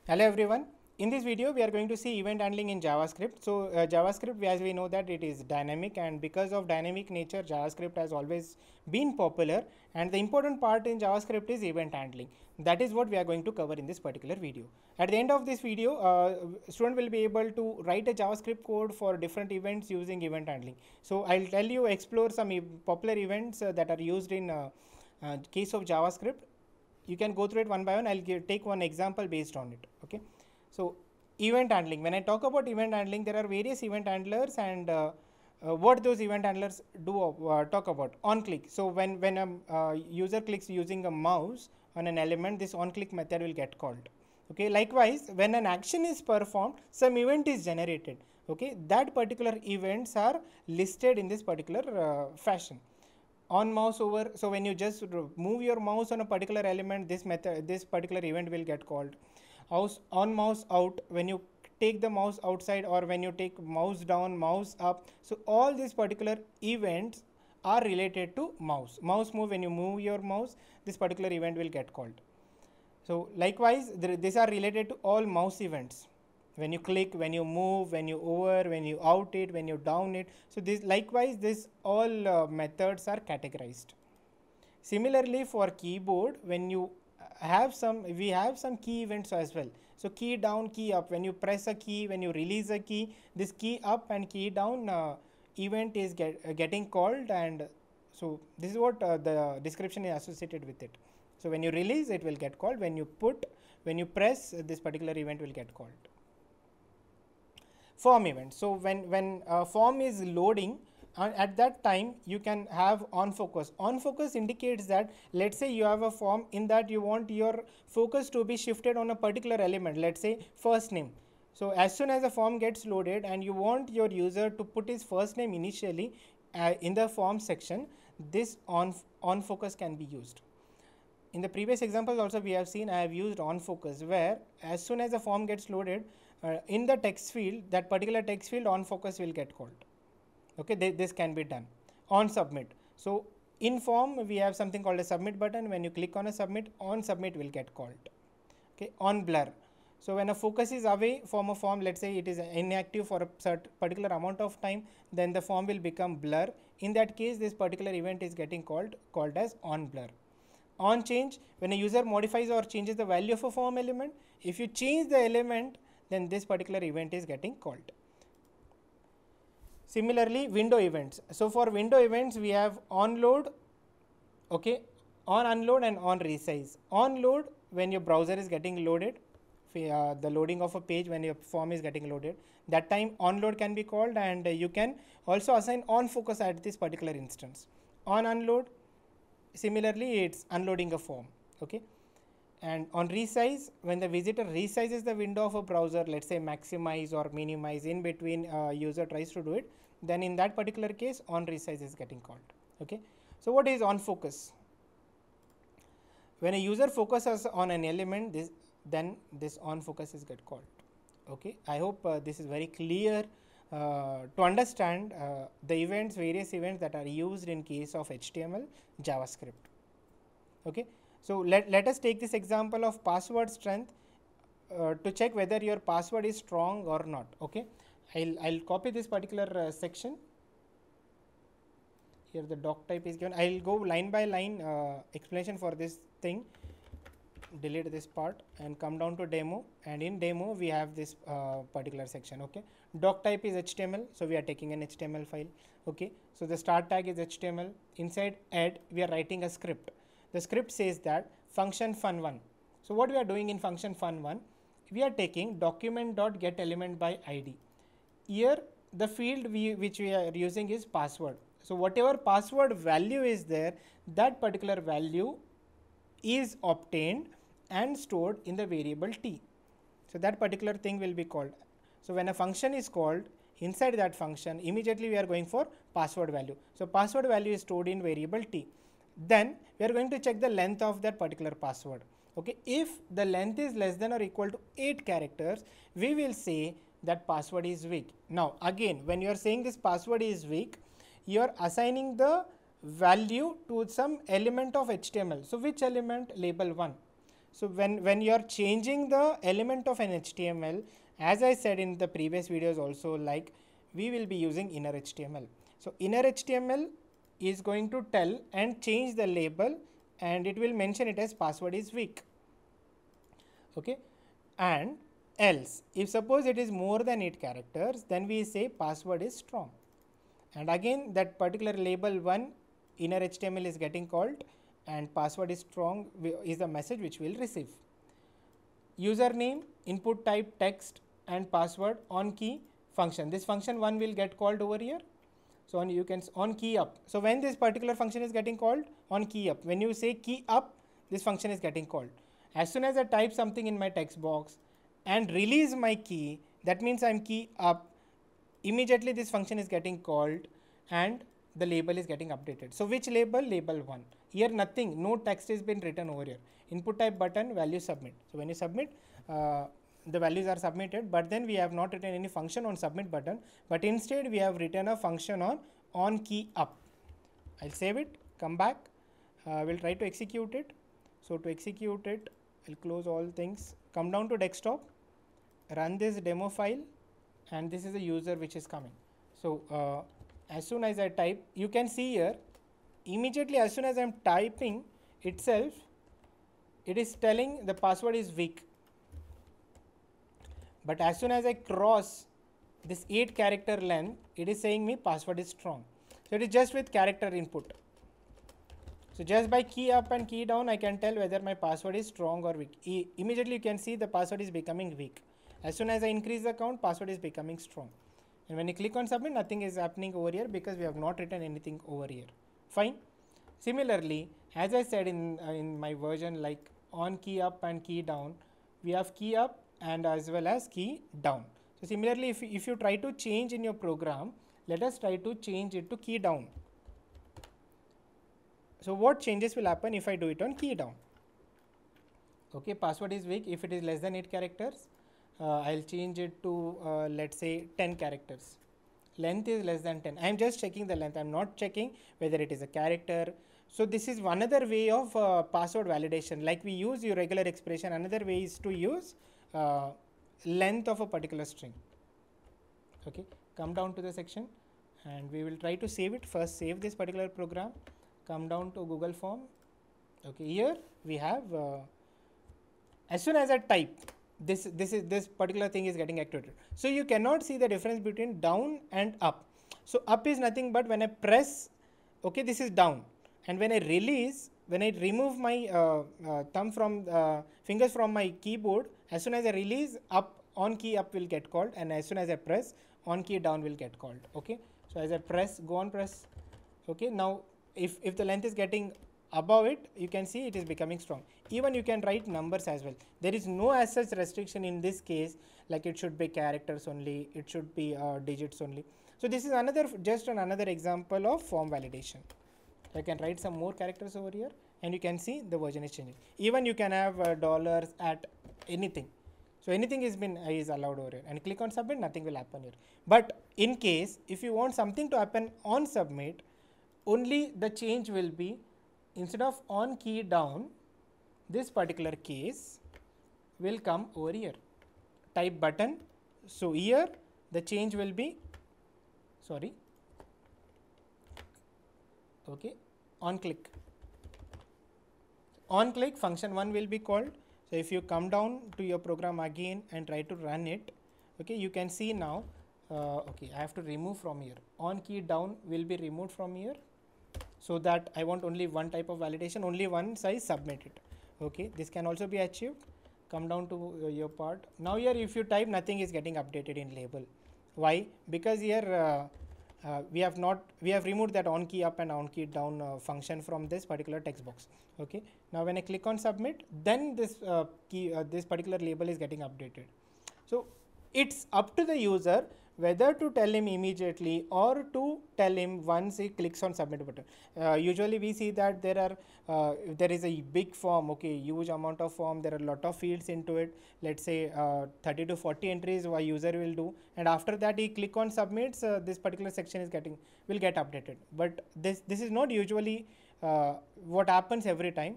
Hello everyone. In this video we are going to see event handling in JavaScript. So JavaScript, as we know, that it is dynamic, and because of dynamic nature JavaScript has always been popular, and the important part in JavaScript is event handling. That is what we are going to cover in this particular video. At the end of this video, student will be able to write a JavaScript code for different events using event handling. So I'll tell you, explore some popular events that are used in case of JavaScript. You can go through it one by one. I'll take one example based on it. Okay. So event handling, when I talk about event handling, there are various event handlers, and what those event handlers do talk about. On click, so when a user clicks using a mouse on an element, this on click method will get called. Okay. Likewise, when an action is performed, some event is generated. Okay, that particular events are listed in this particular fashion. On mouse over, so when you just move your mouse on a particular element, this particular event will get called. On mouse out, when you take the mouse outside, or when you take mouse down, mouse up, so all these particular events are related to mouse move. When you move your mouse, this particular event will get called. So likewise, these are related to all mouse events. When you click, when you move, when you over, when you out it, when you down it. So this likewise, this all methods are categorized. Similarly, for keyboard, when you we have some key events as well. So key down, key up. When you press a key, when you release a key, this key up and key down event is getting called, and so this is what the description is associated with it. So when you release, it will get called. When you press, this particular event will get called. Form event. So when form is loading, at that time you can have on focus. On focus indicates that, let's say you have a form in that you want your focus to be shifted on a particular element, let's say first name. So as soon as the form gets loaded and you want your user to put his first name initially in the form section, this on focus can be used. In the previous example also we have seen, I have used on focus, where as soon as the form gets loaded, in the text field, that particular text field on focus will get called. Okay, this can be done. On submit, so in form we have something called a submit button. When you click on a submit, on submit will get called. Okay, on blur, so when a focus is away from a form, let's say it is inactive for a certain particular amount of time, then the form will become blur. In that case, this particular event is getting called as on blur. On change, when a user modifies or changes the value of a form element, if you change the element, then this particular event is getting called. Similarly, window events. So for window events, we have on load, okay, on unload, and on resize. On load, when your browser is getting loaded, the loading of a page, when your form is getting loaded, that time on load can be called, and you can also assign on focus at this particular instance. On unload, similarly, it's unloading a form. Okay. And on resize, when the visitor resizes the window of a browser, let's say maximize or minimize, in between user tries to do it, then in that particular case on resize is getting called. Okay. So what is on focus? When a user focuses on an element, then this on focus is get called. Okay. I hope this is very clear to understand the various events that are used in case of HTML, JavaScript. Okay. So let us take this example of password strength to check whether your password is strong or not. Okay, I'll copy this particular section. Here the doc type is given. I'll go line by line explanation for this thing. Delete this part and come down to demo, and in demo we have this particular section. Okay, doc type is HTML, so we are taking an HTML file. Okay, so the start tag is HTML. Inside add, we are writing a script. The script says that function fun1. So what we are doing in function fun1, we are taking document.getElementById. Here the field which we are using is password. So whatever password value is there, that particular value is obtained and stored in the variable t. So that particular thing will be called. So when a function is called, inside that function immediately we are going for password value. So password value is stored in variable t. Then we are going to check the length of that particular password. Okay, if the length is less than or equal to 8 characters, we will say that password is weak. Now again, when you are saying this password is weak, you are assigning the value to some element of HTML. So which element? Label 1. So when you are changing the element of an HTML, as I said in the previous videos also, like we will be using inner HTML. So inner HTML is going to tell and change the label, and it will mention it as password is weak. Okay, and else if suppose it is more than 8 characters, then we say password is strong, and again that particular label 1 inner HTML is getting called, and password is strong is the message which we will receive. Username, input type text, and password on key function. This function 1 will get called over here. So on you can on key up. So when this particular function is getting called on key up, when you say key up, this function is getting called. As soon as I type something in my text box and release my key, that means I'm key up. Immediately this function is getting called and the label is getting updated. So which label? Label 1. Here nothing, no text has been written over here. Input type button, value submit. So when you submit, the values are submitted, but then we have not written any function on submit button, but instead we have written a function on key up. I'll save it, come back, we'll try to execute it. So to execute it, I'll close all things, come down to desktop, run this demo file, and this is the user which is coming. So as soon as I type, you can see here, immediately as soon as I'm typing itself, it is telling the password is weak. But as soon as I cross this 8 character length, it is saying me password is strong. So it is just with character input. So just by key up and key down, I can tell whether my password is strong or weak. Immediately you can see the password is becoming weak. As soon as I increase the count, password is becoming strong. And when you click on submit, nothing is happening over here because we have not written anything over here. Fine. Similarly, as I said in my version, like on key up and key down, we have key up and as well as key down. So similarly, if you try to change in your program, let us try to change it to key down. So what changes will happen if I do it on key down? Okay, password is weak. If it is less than 8 characters, I'll change it to let's say 10 characters. Length is less than 10. I'm just checking the length. I'm not checking whether it is a character. So this is one other way of password validation. Like we use your regular expression, another way is to use length of a particular string. Okay, come down to the section and we will try to save it. First save this particular program, come down to Google Form. Okay, here we have as soon as I type, this particular thing is getting activated. So you cannot see the difference between down and up. So up is nothing but when I press, okay, this is down, and when I release, when I remove my thumb from fingers from my keyboard, as soon as I release, up on key up will get called, and as soon as I press, on key down will get called. Okay, so as I press, go on press. Okay, now if the length is getting above it, you can see it is becoming strong. Even you can write numbers as well. There is no as such restriction in this case, like it should be characters only, it should be digits only. So this is another example of form validation. I can write some more characters over here, and you can see the version is changing. Even you can have dollars at anything. So anything is allowed over here, and click on submit, nothing will happen here. But in case if you want something to happen on submit, only the change will be, instead of on key down, this particular case will come over here. Type button. So here the change will be, sorry, okay, on click. On click, function 1 will be called. So if you come down to your program again and try to run it, okay, you can see now, okay, I have to remove from here. On key down will be removed from here, so that I want only one type of validation, only once I submit it. Okay, this can also be achieved. Come down to your part. Now here if you type, nothing is getting updated in label. Why? Because here we have removed that on key up and on key down function from this particular text box. Okay, now when I click on submit, then this this particular label is getting updated. So it's up to the user whether to tell him immediately or to tell him once he clicks on submit button. Usually we see that there is a big form, okay, huge amount of form, there are a lot of fields into it, let's say 30 to 40 entries a user will do, and after that he click on submits, this particular section will get updated. But this is not usually what happens every time.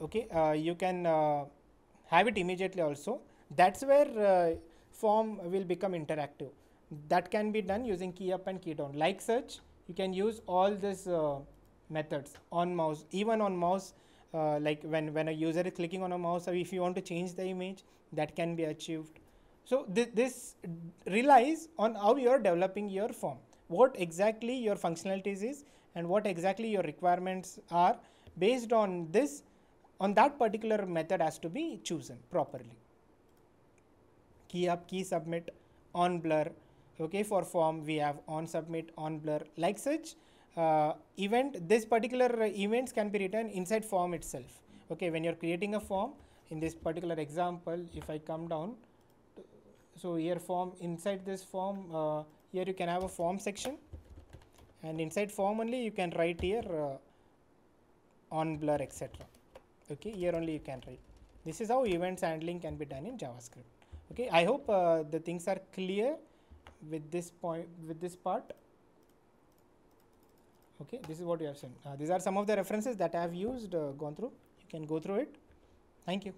okay, you can have it immediately also. That's where form will become interactive. That can be done using key up and key down. Like such, you can use all these methods on mouse, even on mouse. Like when a user is clicking on a mouse, or if you want to change the image, that can be achieved. So this relies on how you are developing your form, what exactly your functionalities is, and what exactly your requirements are. Based on this, on that particular method has to be chosen properly. Key up, key submit, on blur. Okay, for form we have on submit, on blur. Like such, event, this particular events can be written inside form itself. Okay, when you're creating a form, in this particular example, if I come down, so here form, inside this form, here you can have a form section, and inside form only you can write here on blur, etc. Okay, here only you can write. This is how events handling can be done in JavaScript. Okay, I hope the things are clear with this point, with this part. Okay, this is what you have seen. These are some of the references that I have used, gone through. You can go through it. Thank you.